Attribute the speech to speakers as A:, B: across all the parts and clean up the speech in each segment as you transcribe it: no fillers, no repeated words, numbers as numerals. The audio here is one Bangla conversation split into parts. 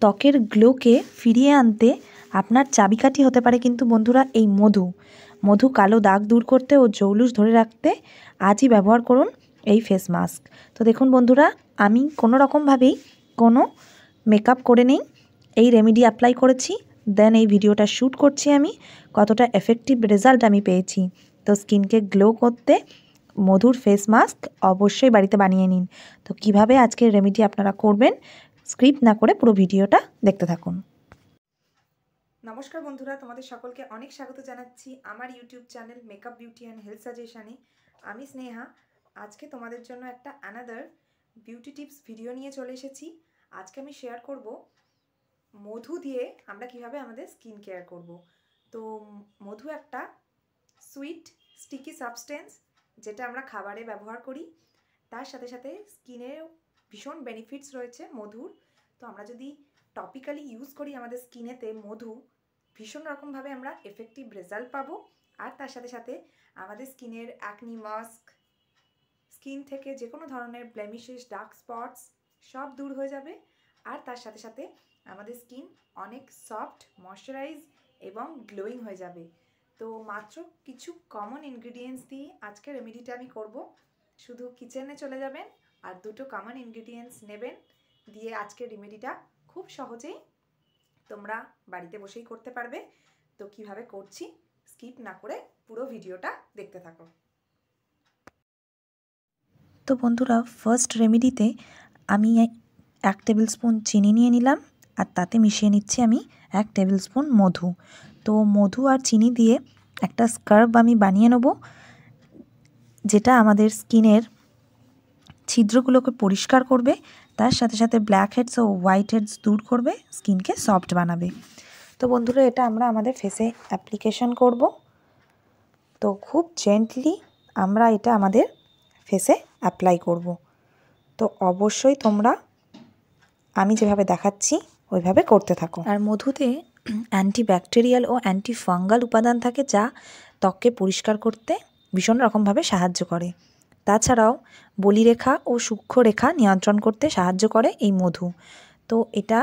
A: ত্বকের গ্লোকে ফিরিয়ে আনতে আপনার চাবিকাঠি হতে পারে কিন্তু বন্ধুরা এই মধু। মধু কালো দাগ দূর করতে ও জৌলুস ধরে রাখতে আজই ব্যবহার করুন এই ফেস মাস্ক। তো দেখুন বন্ধুরা, আমি কোনো রকমভাবেই কোনো মেকআপ করে নেই, এই রেমেডি অ্যাপ্লাই করেছি, দেন এই ভিডিওটা শ্যুট করছি। আমি কতটা এফেক্টিভ রেজাল্ট আমি পেয়েছি। তো স্কিনকে গ্লো করতে মধুর ফেস মাস্ক অবশ্যই বাড়িতে বানিয়ে নিন। তো কিভাবে আজকের রেমেডি আপনারা করবেন স্ক্রিপ্ট না করে পুরো ভিডিওটা দেখতে থাকুন।
B: নমস্কার বন্ধুরা, তোমাদের সকলকে অনেক স্বাগত জানাচ্ছি আমার YouTube channel makeup beauty and health সাজেশানে। আমি স্নেহা। আজকে তোমাদের জন্য একটা অ্যানাদার বিউটি টিপস ভিডিও নিয়ে চলে এসেছি। আজকে আমি শেয়ার করব মধু দিয়ে আমরা কিভাবে আমাদের স্কিন কেয়ার করব। তো মধু একটা সুইট স্টিকি সাবস্টেন্স, যেটা আমরা খাবারে ব্যবহার করি। তার সাথে সাথে স্কিনেও ভীষণ বেনিফিটস রয়েছে মধুর। তো আমরা যদি টপিক্যালি ইউজ করি আমাদের স্কিনেতে মধু, ভীষণ রকমভাবে আমরা এফেক্টিভ রেজাল্ট পাবো। আর তার সাথে সাথে আমাদের স্কিনের অ্যাকনি মাস্ক, স্কিন থেকে যে কোনো ধরনের ব্লেমিশেস, ডার্ক স্পটস সব দূর হয়ে যাবে। আর তার সাথে সাথে আমাদের স্কিন অনেক সফট, ময়শ্চারাইজ এবং গ্লোয়িং হয়ে যাবে। তো মাত্র কিছু কমন ইনগ্রিডিয়েন্টস দিয়ে আজকে রেমেডিটা আমি করব। শুধু কিচেনে চলে যাবেন আর দুটো কমন ইনগ্রিডিয়েন্টস নেবেন, দিয়ে আজকের রেমেডিটা খুব সহজেই তোমরা বাড়িতে বসেই করতে পারবে। তো কিভাবে করছি স্কিপ না করে পুরো ভিডিওটা দেখতে থাকো।
A: তো বন্ধুরা, ফার্স্ট রেমেডিতে আমি 1 টেবিল স্পুন চিনি নিয়ে নিলাম আর তাতে মিশিয়ে নিচ্ছি আমি 1 টেবিল স্পুন মধু। তো মধু আর চিনি দিয়ে একটা স্কার্ব আমি বানিয়ে নেব, যেটা আমাদের স্কিনের ছিদ্রগুলোকে পরিষ্কার করবে, তার সাথে সাথে ব্ল্যাক হেডস ও হোয়াইট হেডস দূর করবে, স্কিনকে সফট বানাবে। তো বন্ধুরা, এটা আমরা আমাদের ফেসে অ্যাপ্লিকেশন করব। তো খুব জেন্টলি আমরা এটা আমাদের ফেসে অ্যাপ্লাই করব। তো অবশ্যই তোমরা আমি যেভাবে দেখাচ্ছি ওইভাবে করতে থাকো। আর মধুতে অ্যান্টিব্যাকটেরিয়াল ও অ্যান্টিফাঙ্গাল উপাদান থাকে, যা ত্বককে পরিষ্কার করতে ভীষণ রকমভাবে সাহায্য করে। তাছাড়াও বলিরেখা ও সূক্ষ্মরেখা নিয়ন্ত্রণ করতে সাহায্য করে এই মধু। তো এটা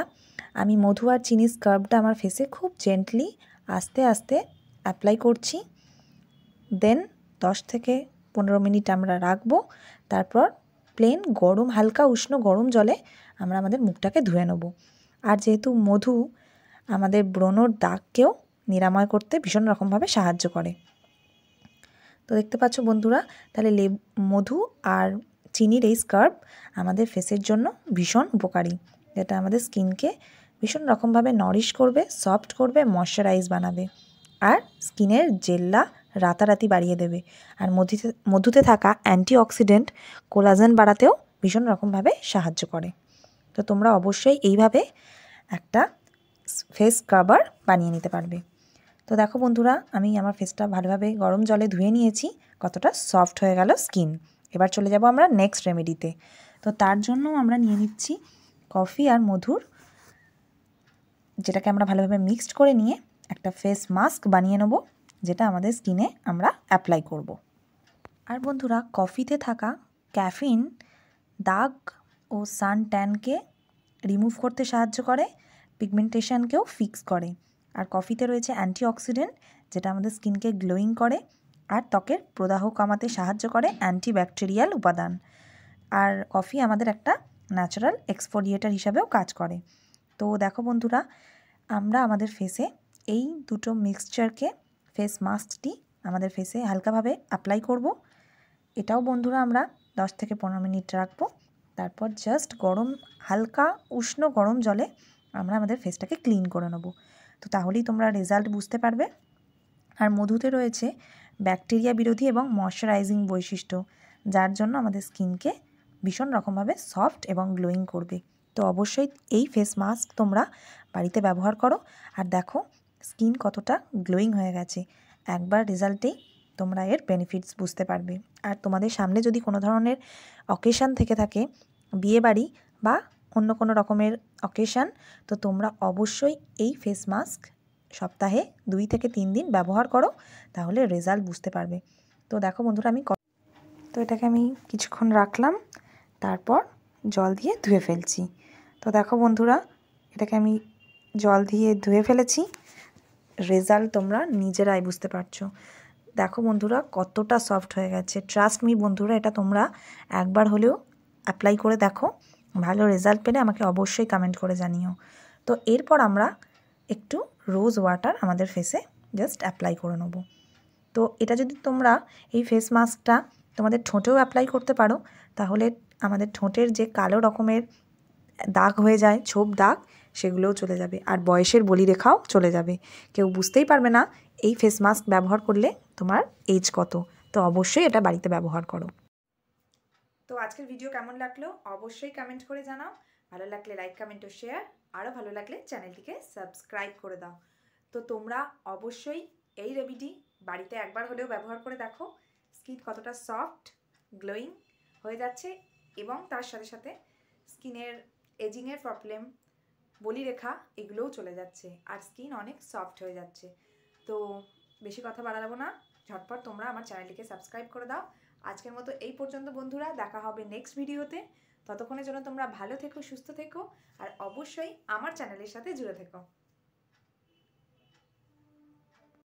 A: আমি মধু আর চিনি স্কার্বটা আমার ফেসে খুব জেন্টলি আস্তে আস্তে অ্যাপ্লাই করছি। দেন 10 থেকে 15 মিনিট আমরা রাখবো। তারপর প্লেন গরম, হালকা উষ্ণ গরম জলে আমরা আমাদের মুখটাকে ধুয়ে নেব। আর যেহেতু মধু আমাদের ব্রণর দাগকেও নিরাময় করতে ভীষণ রকমভাবে সাহায্য করে। তো দেখতে পাচ্ছ বন্ধুরা, তাহলে মধু আর চিনির এই স্কার্ব আমাদের ফেসের জন্য ভীষণ উপকারী, যেটা আমাদের স্কিনকে ভীষণ রকমভাবে নরিশ করবে, সফট করবে, ময়শ্চারাইজ বানাবে আর স্কিনের জেল্লা রাতারাতি বাড়িয়ে দেবে। আর মধুতে থাকা অ্যান্টিঅক্সিডেন্ট কোলাজেন বাড়াতেও ভীষণ রকমভাবে সাহায্য করে। তো তোমরা অবশ্যই এইভাবে একটা ফেস স্ক্রাবার বানিয়ে নিতে পারবে। তো দেখো বন্ধুরা, আমি আমার ফেসটা ভালোভাবে গরম জলে ধুয়ে নিয়েছি, কতটা সফট হয়ে গেল স্কিন। এবার চলে যাব আমরা নেক্সট রেমেডিতে। তো তার জন্য আমরা নিয়ে নিচ্ছি কফি আর মধুর, যেটাকে আমরা ভালোভাবে মিক্সড করে নিয়ে একটা ফেস মাস্ক বানিয়ে নেব, যেটা আমাদের স্কিনে আমরা অ্যাপ্লাই করব। আর বন্ধুরা, কফিতে থাকা ক্যাফিন দাগ ও সান ট্যানকে রিমুভ করতে সাহায্য করে, পিগমেন্টেশনকেও ফিক্স করে। আর কফিতে রয়েছে অ্যান্টিঅক্সিডেন্ট, যেটা আমাদের স্কিনকে গ্লোয়িং করে আর ত্বকের প্রদাহ কমাতে সাহায্য করে অ্যান্টিব্যাকটেরিয়াল উপাদান। আর কফি আমাদের একটা ন্যাচারাল এক্সফোলিয়েটার হিসাবেও কাজ করে। তো দেখো বন্ধুরা, আমরা আমাদের ফেসে এই দুটো মিক্সচারকে, ফেস মাস্কটি আমাদের ফেসে হালকাভাবে অ্যাপ্লাই করব। এটাও বন্ধুরা আমরা 10 থেকে 15 মিনিট রাখবো। তারপর জাস্ট গরম, হালকা উষ্ণ গরম জলে আমরা আমাদের ফেসটাকে ক্লিন করে নেব। তো তাহলেই তোমরা রেজাল্ট বুঝতে পারবে। আর মধুতে রয়েছে ব্যাকটেরিয়া বিরোধী এবং ময়শ্চারাইজিং বৈশিষ্ট্য, যার জন্য আমাদের স্কিনকে ভীষণ রকমভাবে সফট এবং গ্লোয়িং করবে। তো অবশ্যই এই ফেস মাস্ক তোমরা বাড়িতে ব্যবহার করো আর দেখো স্কিন কতটা গ্লোয়িং হয়ে গেছে। একবার রেজাল্টেই তোমরা এর বেনিফিটস বুঝতে পারবে। আর তোমাদের সামনে যদি কোনো ধরনের অকেশান থেকে থাকে, বিয়েবাড়ি বা অন্য কোনো রকমের অকেশান, তো তোমরা অবশ্যই এই ফেস মাস্ক সপ্তাহে 2 থেকে 3 দিন ব্যবহার করো, তাহলে রেজাল্ট বুঝতে পারবে। তো দেখো বন্ধুরা, তো এটাকে আমি কিছুক্ষণ রাখলাম, তারপর জল দিয়ে ধুয়ে ফেলছি। তো দেখো বন্ধুরা,
B: এটাকে আমি জল দিয়ে ধুয়ে ফেলেছি। রেজাল্ট তোমরা নিজেরাই বুঝতে পারছো। দেখো বন্ধুরা কতটা সফট হয়ে গেছে। ট্রাস্ট মি বন্ধুরা, এটা তোমরা একবার হলেও অ্যাপ্লাই করে দেখো। ভালো রেজাল্ট পেলে আমাকে অবশ্যই কমেন্ট করে জানিও। তো এরপর আমরা একটু রোজ ওয়াটার আমাদের ফেসে জাস্ট অ্যাপ্লাই করে নেব। তো এটা যদি তোমরা এই ফেস মাস্কটা তোমাদের ঠোঁটেও অ্যাপ্লাই করতে পারো, তাহলে আমাদের ঠোঁটের যে কালো রকমের দাগ হয়ে যায়, ছোপ দাগ, সেগুলোও চলে যাবে। আর বয়সের বলিরেখাও চলে যাবে। কেউ বুঝতেই পারবে না এই ফেস মাস্ক ব্যবহার করলে তোমার এজ কত। তো অবশ্যই এটা বাড়িতে ব্যবহার করো। তো আজকের ভিডিও কেমন লাগলো অবশ্যই কমেন্ট করে জানাও। ভালো লাগলে লাইক, কমেন্ট ও শেয়ার। আরও ভালো লাগলে চ্যানেলটিকে সাবস্ক্রাইব করে দাও। তো তোমরা অবশ্যই এই রেমেডি বাড়িতে একবার হলেও ব্যবহার করে দেখো। স্কিন কতটা সফট, গ্লোয়িং হয়ে যাচ্ছে এবং তার সাথে সাথে স্কিনের এজিংয়ের প্রবলেম, বলিরেখা, এগুলোও চলে যাচ্ছে আর স্কিন অনেক সফট হয়ে যাচ্ছে। তো বেশি কথা বাড়াবো না, ঝটপট তোমরা আমার চ্যানেলটিকে সাবস্ক্রাইব করে দাও। আজকের মতো এই পর্যন্ত বন্ধুরা, দেখা হবে নেক্সট ভিডিওতে। ততক্ষণের জন্য তোমরা ভালো থেকো, সুস্থ থেকো আর অবশ্যই আমার চ্যানেলের সাথে জুড়ে থেকো।